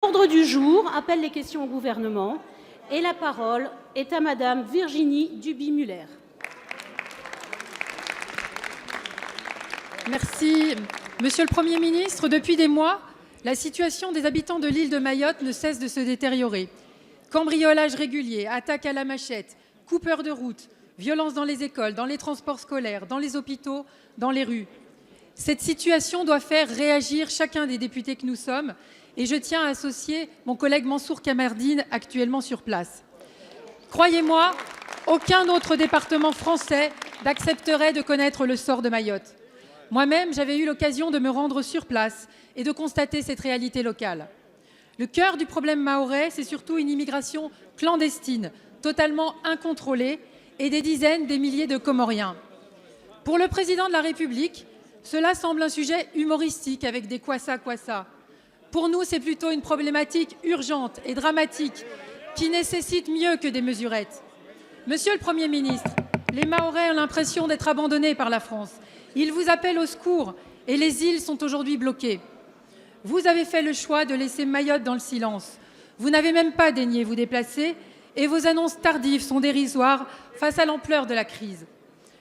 L'ordre du jour appelle les questions au gouvernement et la parole est à Madame Virginie Duby-Muller. Merci. Monsieur le Premier ministre, depuis des mois, la situation des habitants de l'île de Mayotte ne cesse de se détériorer. Cambriolages réguliers, attaques à la machette, coupeurs de route, violences dans les écoles, dans les transports scolaires, dans les hôpitaux, dans les rues. Cette situation doit faire réagir chacun des députés que nous sommes et je tiens à associer mon collègue Mansour Kamardine, actuellement sur place. Croyez-moi, aucun autre département français n'accepterait de connaître le sort de Mayotte. Moi-même, j'avais eu l'occasion de me rendre sur place et de constater cette réalité locale. Le cœur du problème mahorais, c'est surtout une immigration clandestine, totalement incontrôlée, et des dizaines, des milliers de Comoriens. Pour le président de la République, cela semble un sujet humoristique avec des kwassa. Pour nous, c'est plutôt une problématique urgente et dramatique qui nécessite mieux que des mesurettes. Monsieur le Premier ministre, les Mahorais ont l'impression d'être abandonnés par la France. Ils vous appellent au secours et les îles sont aujourd'hui bloquées. Vous avez fait le choix de laisser Mayotte dans le silence. Vous n'avez même pas daigné vous déplacer et vos annonces tardives sont dérisoires face à l'ampleur de la crise.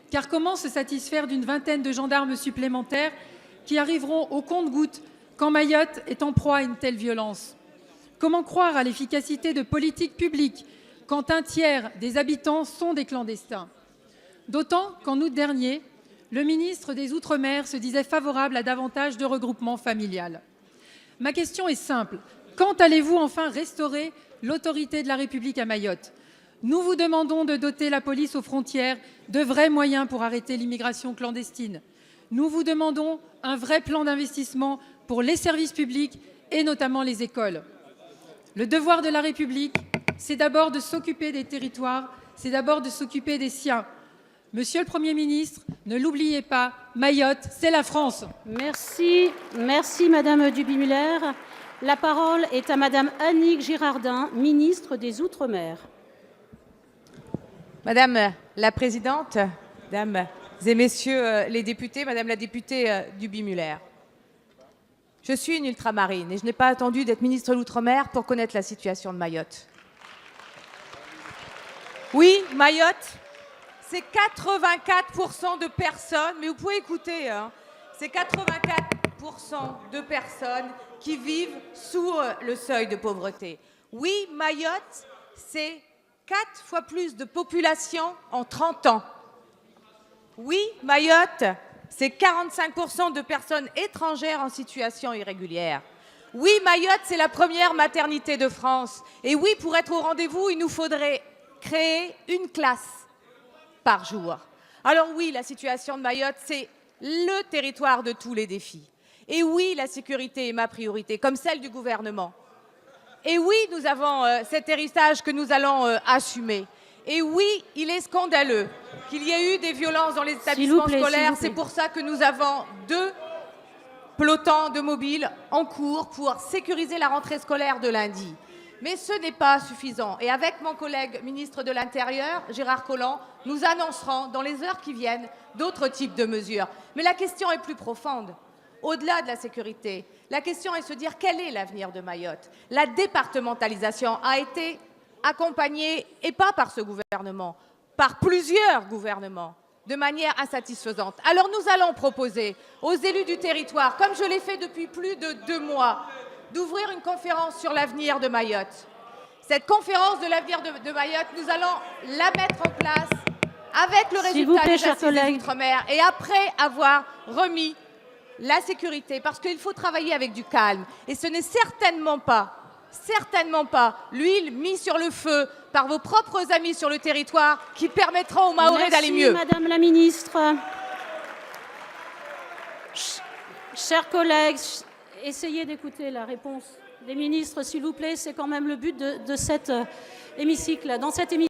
Car comment se satisfaire d'une vingtaine de gendarmes supplémentaires qui arriveront au compte-gouttes quand Mayotte est en proie à une telle violence? Comment croire à l'efficacité de politiques publiques quand un tiers des habitants sont des clandestins? D'autant qu'en août dernier, le ministre des Outre-mer se disait favorable à davantage de regroupement familial. Ma question est simple. Quand allez-vous enfin restaurer l'autorité de la République à Mayotte? Nous vous demandons de doter la police aux frontières de vrais moyens pour arrêter l'immigration clandestine. Nous vous demandons un vrai plan d'investissement pour les services publics et notamment les écoles. Le devoir de la République, c'est d'abord de s'occuper des territoires, c'est d'abord de s'occuper des siens. Monsieur le Premier ministre, ne l'oubliez pas, Mayotte, c'est la France. Merci Madame Duby-Muller. La parole est à Madame Annick Girardin, ministre des Outre-mer. Madame la Présidente, Mesdames et Messieurs les députés, Madame la députée Duby-Muller, je suis une ultramarine et je n'ai pas attendu d'être ministre de l'Outre-mer pour connaître la situation de Mayotte. Oui, Mayotte, c'est 84% de personnes, mais vous pouvez écouter, c'est 84% de personnes qui vivent sous le seuil de pauvreté. Oui, Mayotte, c'est 4 fois plus de population en 30 ans. Oui, Mayotte, c'est 45% de personnes étrangères en situation irrégulière. Oui, Mayotte, c'est la première maternité de France. Et oui, pour être au rendez-vous, il nous faudrait créer une classe par jour. Alors oui, la situation de Mayotte, c'est le territoire de tous les défis. Et oui, la sécurité est ma priorité, comme celle du gouvernement. Et oui, nous avons cet héritage que nous allons assumer. Et oui, il est scandaleux qu'il y ait eu des violences dans les établissements scolaires. C'est pour ça que nous avons 2 pelotons de mobiles en cours pour sécuriser la rentrée scolaire de lundi. Mais ce n'est pas suffisant. Et avec mon collègue ministre de l'Intérieur, Gérard Collomb, nous annoncerons dans les heures qui viennent d'autres types de mesures. Mais la question est plus profonde. Au-delà de la sécurité, la question est de se dire quel est l'avenir de Mayotte. La départementalisation a été accompagnée, et pas par ce gouvernement, par plusieurs gouvernements, de manière insatisfaisante. Alors nous allons proposer aux élus du territoire, comme je l'ai fait depuis plus de 2 mois, d'ouvrir une conférence sur l'avenir de Mayotte. Cette conférence de l'avenir de Mayotte, nous allons la mettre en place avec le résultat des assises des Outre-mer et après avoir remis la sécurité, parce qu'il faut travailler avec du calme. Et ce n'est certainement pas l'huile mise sur le feu par vos propres amis sur le territoire qui permettront aux Mahorais d'aller mieux. Madame la ministre. Chers collègues, essayez d'écouter la réponse des ministres, s'il vous plaît. C'est quand même le but de cet hémicycle. Dans cet hémicycle.